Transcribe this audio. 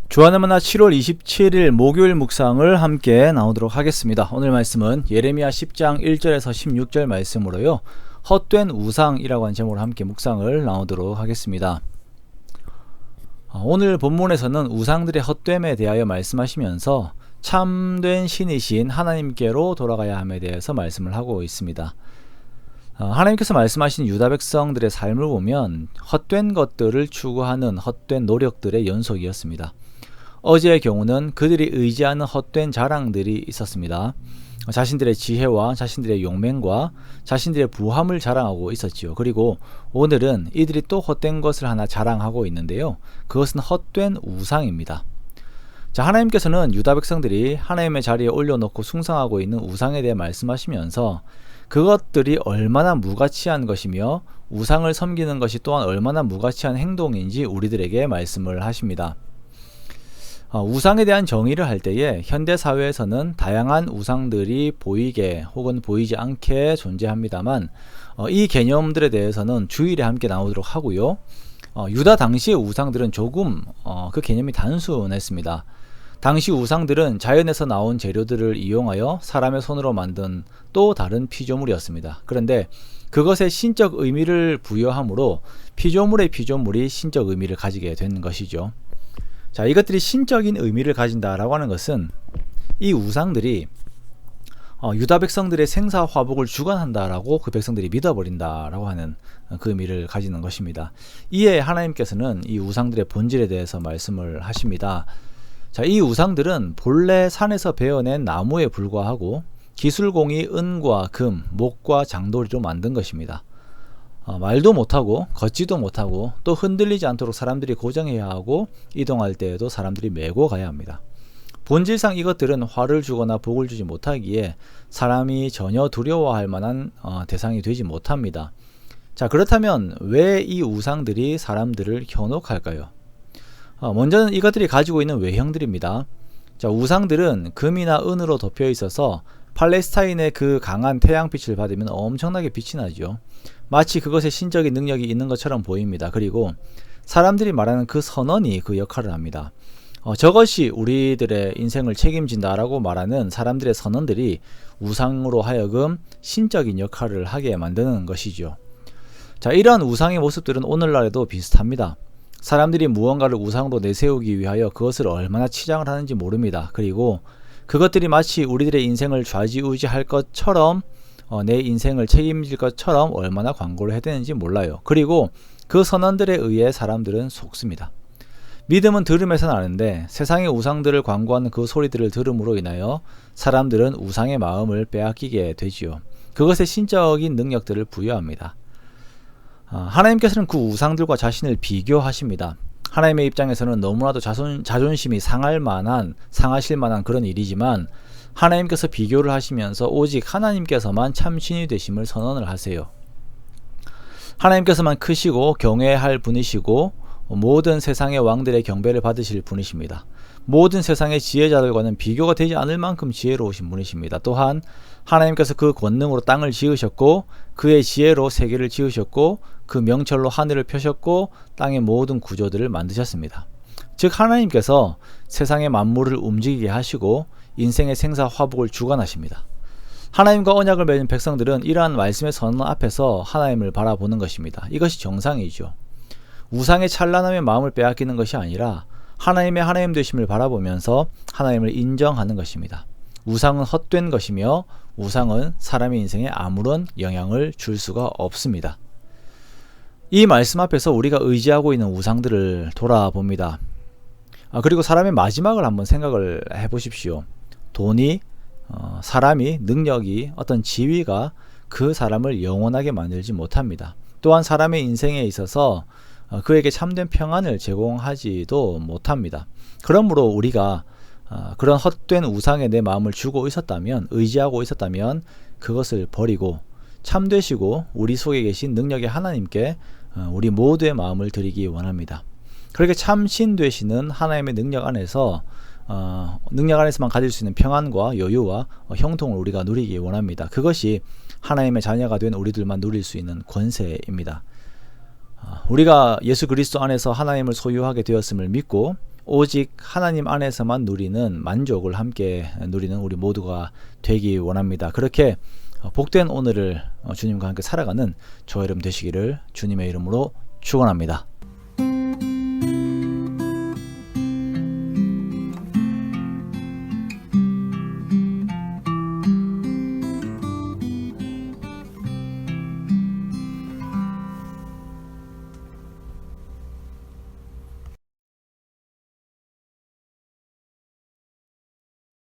주안의 만나 7월 27일 목요일 묵상을 함께 나오도록 하겠습니다. 오늘 말씀은 예레미야 10장 1절에서 16절 말씀으로요, 헛된 우상이라고 하는 제목으로 함께 묵상을 나오도록 하겠습니다. 오늘 본문에서는 우상들의 헛됨에 대하여 말씀하시면서 참된 신이신 하나님께로 돌아가야 함에 대해서 말씀을 하고 있습니다. 하나님께서 말씀하신 유다 백성들의 삶을 보면 헛된 것들을 추구하는 헛된 노력들의 연속이었습니다. 어제의 경우는 그들이 의지하는 헛된 자랑들이 있었습니다. 자신들의 지혜와 자신들의 용맹과 자신들의 부함을 자랑하고 있었지요. 그리고 오늘은 이들이 또 헛된 것을 하나 자랑하고 있는데요, 그것은 헛된 우상입니다. 하나님께서는 유다 백성들이 하나님의 자리에 올려놓고 숭상하고 있는 우상에 대해 말씀하시면서 그것들이 얼마나 무가치한 것이며 우상을 섬기는 것이 또한 얼마나 무가치한 행동인지 우리들에게 말씀을 하십니다. 우상에 대한 정의를 할 때에 현대사회에서는 다양한 우상들이 보이게 혹은 보이지 않게 존재합니다만, 이 개념들에 대해서는 주일에 함께 나오도록 하고요. 유다 당시의 우상들은 조금 그 개념이 단순했습니다. 당시 우상들은 자연에서 나온 재료들을 이용하여 사람의 손으로 만든 또 다른 피조물이었습니다. 그런데 그것에 신적 의미를 부여함으로 피조물의 피조물이 신적 의미를 가지게 된 것이죠. 이것들이 신적인 의미를 가진다라고 하는 것은 이 우상들이 유다 백성들의 생사 화복을 주관한다라고 그 백성들이 믿어버린다라고 하는 그 의미를 가지는 것입니다. 이에 하나님께서는 이 우상들의 본질에 대해서 말씀을 하십니다. 이 우상들은 본래 산에서 베어낸 나무에 불과하고 기술공이 은과 금, 목과 장도리로 만든 것입니다. 말도 못하고 걷지도 못하고 또 흔들리지 않도록 사람들이 고정해야 하고 이동할 때에도 사람들이 메고 가야 합니다. 본질상 이것들은 화를 주거나 복을 주지 못하기에 사람이 전혀 두려워할 만한 대상이 되지 못합니다. 그렇다면 왜 이 우상들이 사람들을 현혹할까요? 먼저는 이것들이 가지고 있는 외형들입니다. 우상들은 금이나 은으로 덮여 있어서 팔레스타인의 그 강한 태양빛을 받으면 엄청나게 빛이 나죠. 마치 그것에 신적인 능력이 있는 것처럼 보입니다. 그리고 사람들이 말하는 그 선언이 그 역할을 합니다. 저것이 우리들의 인생을 책임진다라고 말하는 사람들의 선언들이 우상으로 하여금 신적인 역할을 하게 만드는 것이죠. 이러한 우상의 모습들은 오늘날에도 비슷합니다. 사람들이 무언가를 우상으로 내세우기 위하여 그것을 얼마나 치장을 하는지 모릅니다. 그리고 그것들이 마치 우리들의 인생을 좌지우지할 것처럼 내 인생을 책임질 것처럼 얼마나 광고를 해야 되는지 몰라요. 그리고 그 선언들에 의해 사람들은 속습니다. 믿음은 들음에서 나는데 세상의 우상들을 광고하는 그 소리들을 들음으로 인하여 사람들은 우상의 마음을 빼앗기게 되지요. 그것에 신적인 능력들을 부여합니다. 하나님께서는 그 우상들과 자신을 비교하십니다. 하나님의 입장에서는 너무나도 자존심이 상하실 만한 그런 일이지만 하나님께서 비교를 하시면서 오직 하나님께서만 참신이 되심을 선언을 하세요. 하나님께서만 크시고 경외할 분이시고 모든 세상의 왕들의 경배를 받으실 분이십니다. 모든 세상의 지혜자들과는 비교가 되지 않을 만큼 지혜로우신 분이십니다. 또한 하나님께서 그 권능으로 땅을 지으셨고 그의 지혜로 세계를 지으셨고 그 명철로 하늘을 펴셨고 땅의 모든 구조들을 만드셨습니다. 즉 하나님께서 세상의 만물을 움직이게 하시고 인생의 생사 화복을 주관하십니다. 하나님과 언약을 맺은 백성들은 이러한 말씀의 선언 앞에서 하나님을 바라보는 것입니다. 이것이 정상이죠. 우상의 찬란함에 마음을 빼앗기는 것이 아니라 하나님의 하나님 되심을 바라보면서 하나님을 인정하는 것입니다. 우상은 헛된 것이며 우상은 사람의 인생에 아무런 영향을 줄 수가 없습니다. 이 말씀 앞에서 우리가 의지하고 있는 우상들을 돌아봅니다. 그리고 사람의 마지막을 한번 생각을 해보십시오. 돈이, 사람이, 능력이, 어떤 지위가 그 사람을 영원하게 만들지 못합니다. 또한 사람의 인생에 있어서 그에게 참된 평안을 제공하지도 못합니다. 그러므로 우리가 그런 헛된 우상에 내 마음을 주고 있었다면, 의지하고 있었다면 그것을 버리고 참되시고 우리 속에 계신 능력의 하나님께 우리 모두의 마음을 드리기 원합니다. 그렇게 참신 되시는 하나님의 능력 안에서 능력 안에서만 가질 수 있는 평안과 여유와 형통을 우리가 누리기 원합니다. 그것이 하나님의 자녀가 된 우리들만 누릴 수 있는 권세입니다. 우리가 예수 그리스도 안에서 하나님을 소유하게 되었음을 믿고 오직 하나님 안에서만 누리는 만족을 함께 누리는 우리 모두가 되기 원합니다. 그렇게 복된 오늘을 주님과 함께 살아가는 저와 여러분 되시기를 주님의 이름으로 축원합니다.